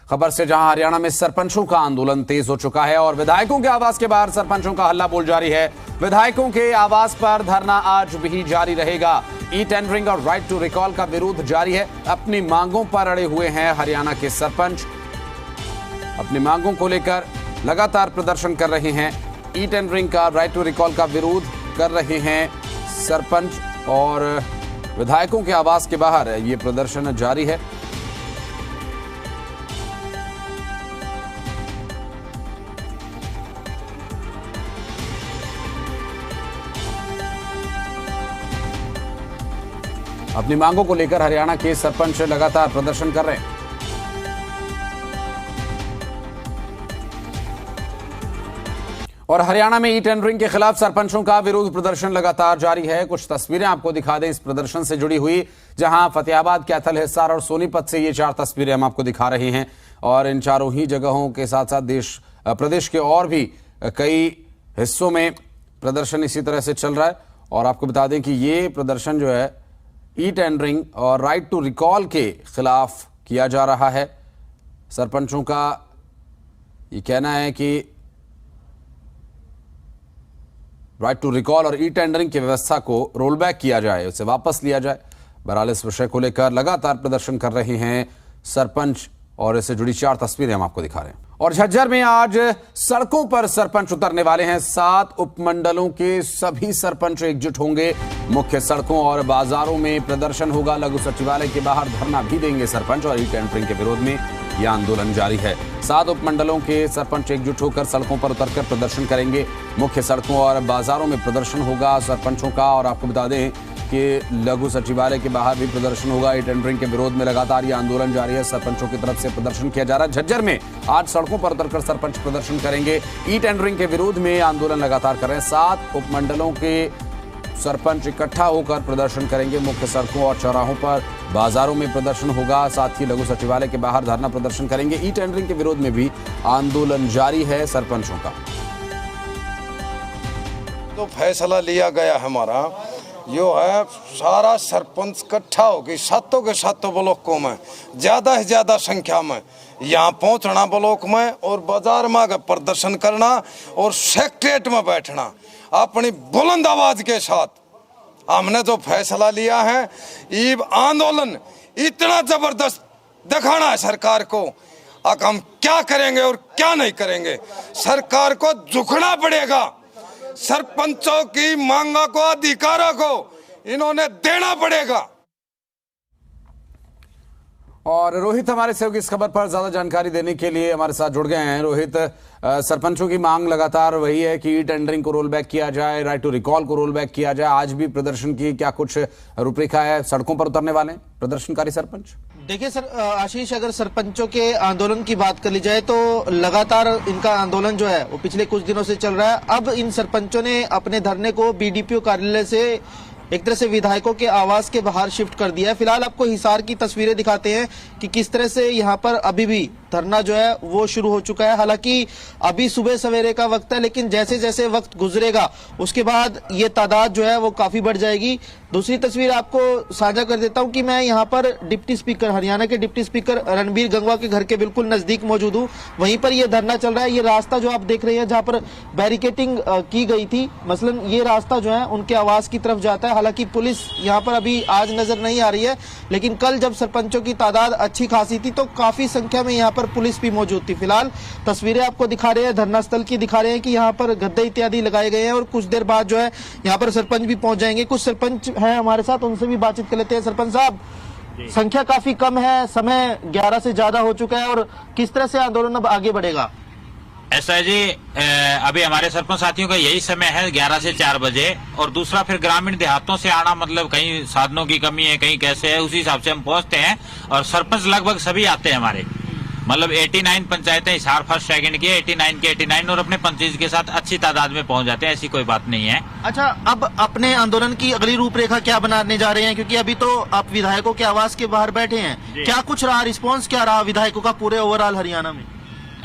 खबर से जहां हरियाणा में सरपंचों का आंदोलन तेज हो चुका है और विधायकों के आवास के बाहर सरपंचों का हल्ला बोल जारी है। विधायकों के आवास पर धरना आज भी जारी रहेगा। ई टेंडरिंग और राइट टू रिकॉल का विरोध जारी है। अपनी मांगों पर अड़े हुए हैं हरियाणा के सरपंच। अपनी मांगों को लेकर लगातार प्रदर्शन कर रहे हैं। ई टेंडरिंग का, राइट टू रिकॉल का विरोध कर रहे हैं सरपंच और विधायकों के आवास के बाहर ये प्रदर्शन जारी है। अपनी मांगों को लेकर हरियाणा के सरपंच लगातार प्रदर्शन कर रहे हैं। और हरियाणा में ई टेंडरिंग के खिलाफ सरपंचों का विरोध प्रदर्शन लगातार जारी है। कुछ तस्वीरें आपको दिखा दें इस प्रदर्शन से जुड़ी हुई, जहां फतेहाबाद, कैथल, हिसार और सोनीपत से ये 4 तस्वीरें हम आपको दिखा रहे हैं। और इन चारों ही जगहों के साथ साथ प्रदेश के और भी कई हिस्सों में प्रदर्शन इसी तरह से चल रहा है। और आपको बता दें कि ये प्रदर्शन जो है ई टेंडरिंग और राइट टू रिकॉल के खिलाफ किया जा रहा है। सरपंचों का ये कहना है कि राइट टू रिकॉल और ई टेंडरिंग की व्यवस्था को रोल बैक किया जाए, उसे वापस लिया जाए। बहरहाल इस विषय को लेकर लगातार प्रदर्शन कर रहे हैं सरपंच और इससे जुड़ी 4 तस्वीरें हम आपको दिखा रहे हैं। और झज्जर में आज सड़कों पर सरपंच उतरने वाले हैं। 7 उपमंडलों के सभी सरपंच एकजुट होंगे। मुख्य सड़कों और बाजारों में प्रदर्शन होगा। लघु सचिवालय के बाहर धरना भी देंगे सरपंच और ई टेंडरिंग के विरोध में यह आंदोलन जारी है। 7 उपमंडलों के सरपंच एकजुट होकर सड़कों पर उतरकर प्रदर्शन करेंगे। मुख्य सड़कों और बाजारों में प्रदर्शन होगा सरपंचों का। और आपको बता दें कि लघु सचिवालय के बाहर भी प्रदर्शन होगा। ई टेंडरिंग के विरोध में लगातार ये आंदोलन जारी है। सरपंचों की तरफ से प्रदर्शन किया जा रहा है। झज्जर में आज सड़कों पर उतरकर सरपंच प्रदर्शन करेंगे। ई टेंडरिंग के विरोध में आंदोलन लगातार कर रहे हैं। 7 उपमंडलों के सरपंच इकट्ठा होकर प्रदर्शन करेंगे। मुख्य सड़कों और चौराहों पर, बाजारों में प्रदर्शन होगा। साथ ही लघु सचिवालय के बाहर धरना प्रदर्शन करेंगे। ई टेंडरिंग के विरोध में भी आंदोलन जारी है सरपंचों का। तो फैसला लिया गया हमारा जो है, सारा सरपंच इकट्ठा होगी 7 के 7 ब्लॉकों में ज्यादा से ज्यादा संख्या में यहाँ पहुँचना ब्लॉक में और बाजार में प्रदर्शन करना और सेक्रेटरीट में बैठना अपनी बुलंद आवाज के साथ। हमने जो फैसला लिया है, ये आंदोलन इतना जबरदस्त दिखाना है सरकार को। अब हम क्या करेंगे और क्या नहीं करेंगे, सरकार को झुकना पड़ेगा। सरपंचों की मांगों को, अधिकारों को इन्होंने देना पड़ेगा। और रोहित हमारे सहयोगी इस खबर पर ज्यादा जानकारी देने के लिए हमारे साथ जुड़ गए हैं। रोहित, सरपंचों की मांग लगातार वही है कि ई टेंडरिंग को रोल बैक किया जाए, राइट टू रिकॉल को रोल बैक किया जाए। आज भी प्रदर्शन की क्या कुछ रूपरेखा है? सड़कों पर उतरने वाले प्रदर्शनकारी सरपंच? देखिए सर आशीष, अगर सरपंचों के आंदोलन की बात कर ली जाए तो लगातार इनका आंदोलन जो है वो पिछले कुछ दिनों से चल रहा है। अब इन सरपंचों ने अपने धरने को बीडीपीओ कार्यालय से एक तरह से विधायकों के आवास के बाहर शिफ्ट कर दिया है। फिलहाल आपको हिसार की तस्वीरें दिखाते हैं कि किस तरह से यहाँ पर अभी भी धरना जो है वो शुरू हो चुका है। हालांकि अभी सुबह सवेरे का वक्त है, लेकिन जैसे जैसे वक्त गुजरेगा उसके बाद ये तादाद जो है वो काफी बढ़ जाएगी। दूसरी तस्वीर आपको साझा कर देता हूं कि मैं यहाँ पर डिप्टी स्पीकर, हरियाणा के डिप्टी स्पीकर रणबीर गंगवा के घर के बिल्कुल नजदीक मौजूद हूँ। वहीं पर ये धरना चल रहा है। ये रास्ता जो आप देख रहे हैं जहाँ पर बैरिकेटिंग की गई थी, मसलन ये रास्ता जो है उनके आवास की तरफ जाता है। हालांकि पुलिस यहाँ पर अभी आज नजर नहीं आ रही है, लेकिन कल जब सरपंचों की तादाद अच्छी खासी थी तो काफी संख्या में यहाँ पर पुलिस भी मौजूद थी। फिलहाल तस्वीरें आपको दिखा रहे हैं धरना स्थल की, दिखा रहे हैं कि यहाँ पर गद्दे इत्यादि लगाए गए हैं और कुछ देर बाद जो है यहाँ पर सरपंच भी पहुंच जाएंगे। कुछ सरपंच हैं हमारे साथ, उनसे भी बातचीत कर लेते हैं। सरपंच साहब, संख्या काफी कम है, समय 11 से ज्यादा हो चुका है, और किस तरह से आंदोलन अब आगे बढ़ेगा? ऐसा है जी, अभी हमारे सरपंच साथियों का यही समय है 11 से 4 बजे। और दूसरा फिर ग्रामीण देहातों से आना, मतलब कहीं साधनों की कमी है, कहीं कैसे है, उसी हिसाब से हम पहुंचते हैं। और सरपंच लगभग सभी आते हैं हमारे, मतलब 89 पंचायतें हिसार फर्स्ट सेकंड की 89 के 89 और अपने पंचायत के साथ अच्छी तादाद में पहुंच जाते हैं। ऐसी कोई बात नहीं है। अच्छा, अब अपने आंदोलन की अगली रूपरेखा क्या बनाने जा रहे हैं? क्योंकि अभी तो आप विधायकों के आवास के बाहर बैठे हैं, क्या कुछ रहा रिस्पॉन्स, क्या रहा विधायकों का पूरे ओवरऑल हरियाणा में?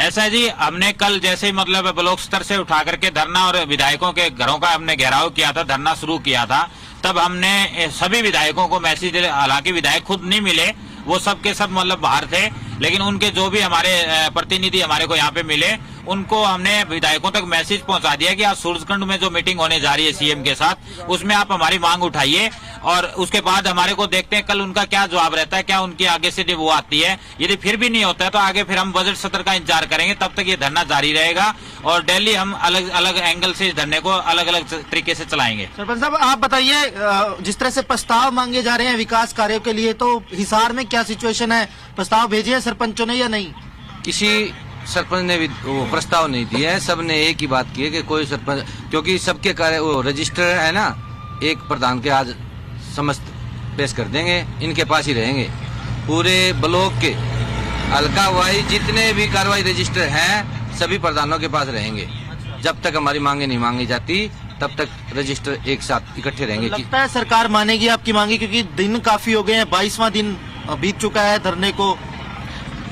ऐसा है जी, हमने कल जैसे ही मतलब ब्लॉक स्तर से उठा करके धरना और विधायकों के घरों का हमने घेराव किया था, धरना शुरू किया था, तब हमने सभी विधायकों को मैसेज, हालांकि विधायक खुद नहीं मिले, वो सब के सब मतलब बाहर थे, लेकिन उनके जो भी हमारे प्रतिनिधि हमारे को यहाँ पे मिले, उनको हमने विधायकों तक मैसेज पहुंचा दिया कि आज सूरजकुंड में जो मीटिंग होने जा रही है सीएम के साथ, उसमें आप हमारी मांग उठाइए और उसके बाद हमारे को देखते हैं कल उनका क्या जवाब रहता है, क्या उनकी आगे से वो आती है। यदि फिर भी नहीं होता है तो आगे फिर हम बजट सत्र का इंतजार करेंगे, तब तक ये धरना जारी रहेगा और डेली हम अलग अलग एंगल से इस धरने को अलग अलग तरीके से चलाएंगे। सरपंच साहब, आप बताइए, जिस तरह से प्रस्ताव मांगे जा रहे हैं विकास कार्यों के लिए, तो हिसार में क्या सिचुएशन है? प्रस्ताव भेजे हैं सरपंचों ने या नहीं? किसी सरपंच ने भी वो प्रस्ताव नहीं दिया है। सब ने एक ही बात की है कि कोई सरपंच, क्योंकि सबके कार्य वो रजिस्टर है ना, एक प्रधान के आज समस्त पेश कर देंगे, इनके पास ही रहेंगे। पूरे ब्लॉक के हल्का वाइज जितने भी कार्रवाई रजिस्टर हैं सभी प्रधानों के पास रहेंगे। जब तक हमारी मांगे नहीं मांगी जाती तब तक रजिस्टर एक साथ इकट्ठे रहेंगे। लगता है सरकार मानेगी आपकी मांगे, क्योंकि दिन काफी हो गए हैं, 22वां दिन बीत चुका है धरने को।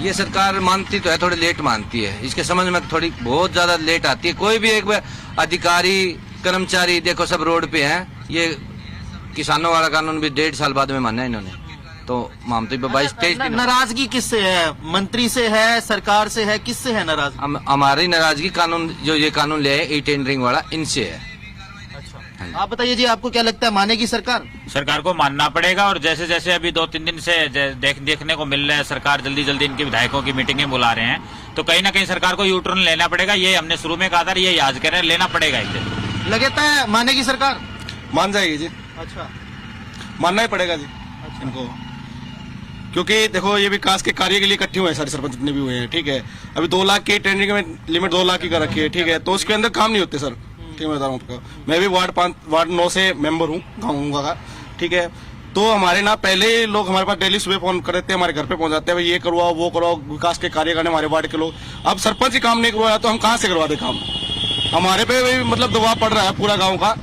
ये सरकार मानती तो है, थोड़ी लेट मानती है, इसके समझ में थोड़ी बहुत ज्यादा लेट आती है। कोई भी एक अधिकारी कर्मचारी देखो सब रोड पे हैं। ये किसानों वाला कानून भी 1.5 साल बाद में माना है इन्होंने, तो मानते 22-23 दिन। नाराजगी किससे है? मंत्री से है, सरकार से है, किससे है नाराजगी? हमारी नाराजगी कानून जो ये कानून ले आए ई टेंडरिंग वाला, इनसे है। आप बताइए जी, आपको क्या लगता है, मानेगी सरकार? सरकार को मानना पड़ेगा और जैसे जैसे अभी 2-3 दिन से देखने को मिल रहा है, सरकार जल्दी जल्दी इनके विधायकों की मीटिंगें बुला रहे हैं, तो कहीं ना कहीं सरकार को यू टर्न लेना पड़ेगा। ये हमने शुरू में कहा था, ये याद करें, लेना पड़ेगा एक दिन। लगता है मानेगी सरकार? मान जाएगी जी। अच्छा, मानना ही पड़ेगा जी इनको, क्योंकि देखो ये विकास के कार्य के लिए इकट्ठे हुए हैं सारे सरपंच जितने भी हुए हैं, ठीक है। अभी 2 लाख की टेंडरिंग में लिमिट 2 लाख की कर रखी है, ठीक है, तो उसके अंदर काम नहीं होते सर। ठीक है, मैं बता रहा हूँ आपको, मैं भी वार्ड 9 से मेंबर हूँ गाँव का, ठीक है। तो हमारे ना पहले लोग हमारे पास डेली सुबह फोन कर देते हैं, हमारे घर पे पहुंच जाते हैं, भाई ये करवाओ वो करवाओ, विकास के कार्य करने हमारे वार्ड के लोग। अब सरपंच ही काम नहीं करवाया तो हम कहाँ से करवा दे काम? हमारे पे भी मतलब दबाव पड़ रहा है पूरा गाँव का।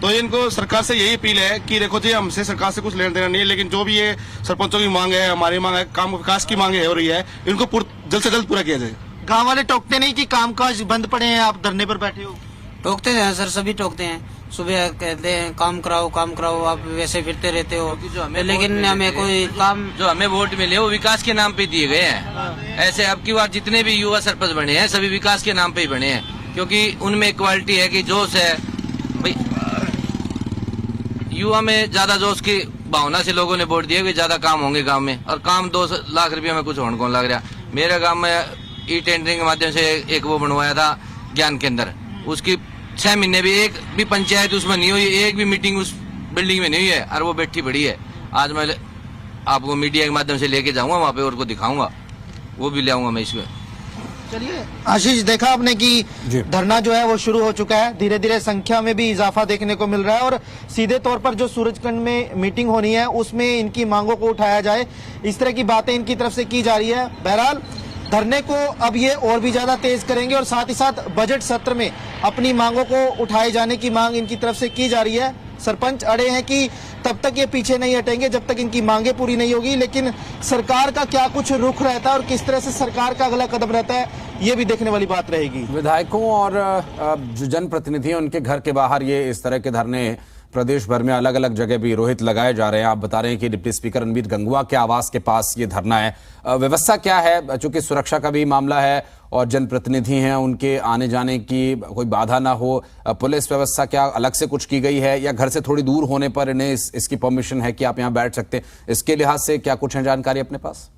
तो इनको सरकार से यही अपील है कि देखो जी, हमसे सरकार से कुछ लेना देना नहीं है, लेकिन जो भी ये सरपंचों की मांग है, हमारी मांग है, काम विकास की मांग हो रही है, इनको जल्द से जल्द पूरा किया जाए। गांव वाले टोकते नहीं कि कामकाज बंद पड़े हैं, आप धरने पर बैठे हो? टोकते हैं सर, सभी टोकते हैं। सुबह कहते हैं काम कराओ, आप वैसे फिरते रहते हो, लेकिन हमें कोई काम, जो हमें वोट मिले वो विकास के नाम पे दिए गए हैं। ऐसे अब की बार जितने भी युवा सरपंच बने हैं सभी विकास के नाम पे ही बने हैं, क्योंकि उनमें क्वालिटी है कि जोश है भाई। युवा में ज्यादा जोश की भावना से लोगों ने वोट दिया कि ज्यादा काम होंगे गांव में, और काम 2 लाख रुपया में कुछ होने कौन लग रहा। मेरे गांव में ई टेंडरिंग के माध्यम से एक वो बनवाया था ज्ञान केंद्र, उसकी 6 महीने भी एक भी पंचायत उसमें नहीं हुई, एक भी मीटिंग उस बिल्डिंग में नहीं हुई है, और वो बैठी पड़ी है। आज मैं आपको मीडिया के माध्यम से लेके जाऊंगा वहाँ पे और को दिखाऊंगा, वो भी ले आऊंगा मैं इसमें। चलिए आशीष, देखा आपने कि धरना जो है वो शुरू हो चुका है, धीरे धीरे संख्या में भी इजाफा देखने को मिल रहा है और सीधे तौर पर जो सूरजकुंड में मीटिंग होनी है उसमें इनकी मांगों को उठाया जाए, इस तरह की बातें इनकी तरफ से की जा रही है। बहरहाल धरने को अब ये और भी ज्यादा तेज करेंगे और साथ ही साथ बजट सत्र में अपनी मांगों को उठाए जाने की मांग इनकी तरफ से की जा रही है। सरपंच अड़े हैं कि तब तक ये पीछे नहीं हटेंगे जब तक इनकी मांगे पूरी नहीं होगी, लेकिन सरकार का क्या कुछ रुख रहता है और किस तरह से सरकार का अगला कदम रहता है, ये भी देखने वाली बात रहेगी। विधायकों और जो जनप्रतिनिधि हैं उनके घर के बाहर ये इस तरह के धरने प्रदेश भर में अलग अलग जगह भी रोहित लगाए जा रहे हैं। आप बता रहे हैं कि डिप्टी स्पीकर रणबीर गंगवा के आवास के पास ये धरना है। व्यवस्था क्या है, चूंकि सुरक्षा का भी मामला है और जनप्रतिनिधि हैं, उनके आने जाने की कोई बाधा ना हो, पुलिस व्यवस्था क्या अलग से कुछ की गई है या घर से थोड़ी दूर होने पर इन्हें इसकी परमिशन है कि आप यहाँ बैठ सकते हैं? इसके लिहाज से क्या कुछ है जानकारी अपने पास?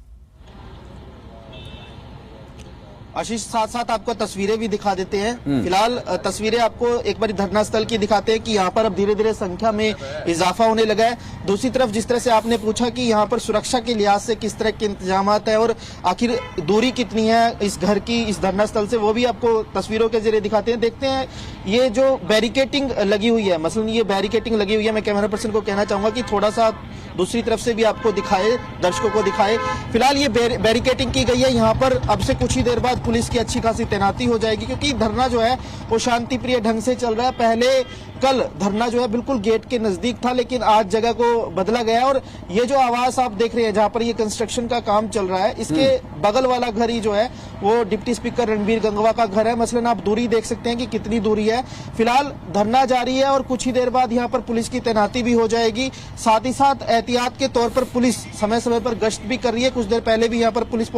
आशीष, साथ साथ आपको तस्वीरें भी दिखा देते हैं। फिलहाल तस्वीरें आपको एक बार धरना स्थल की दिखाते हैं कि यहाँ पर अब धीरे धीरे संख्या में इजाफा होने लगा है। दूसरी तरफ जिस तरह से आपने पूछा कि यहाँ पर सुरक्षा के लिहाज से किस तरह के इंतजाम है और आखिर दूरी कितनी है इस घर की इस धरना स्थल से, वो भी आपको तस्वीरों के जरिए दिखाते हैं। देखते हैं ये जो बैरिकेटिंग लगी हुई है, मसलन ये बैरिकेटिंग लगी हुई है, मैं कैमरा पर्सन को कहना चाहूंगा कि थोड़ा सा दूसरी तरफ से भी आपको दिखाए, दर्शकों को दिखाए। फिलहाल ये बैरिकेटिंग की गई है। यहाँ पर अब से कुछ ही देर बाद पुलिस की अच्छी खासी तैनाती हो जाएगी, क्योंकि धरना जो है वो शांति प्रिय ढंग से चल रहा है। पहले कल धरना जो है बिल्कुल गेट के नजदीक था, लेकिन आज जगह को बदला गया और ये जो आवास आप देख रहे हैं जहां पर ये कंस्ट्रक्शन का काम चल रहा है, इसके बगल वाला घर ही जो है वो डिप्टी स्पीकर रणबीर गंगवा का घर है। मसलन आप दूरी देख सकते हैं कि कितनी दूरी है। फिलहाल धरना जारी है और कुछ ही देर बाद यहाँ पर पुलिस की तैनाती भी हो जाएगी। साथ ही साथ एहतियात के तौर पर पुलिस समय समय पर गश्त भी कर रही है। कुछ देर पहले भी यहाँ पर पुलिस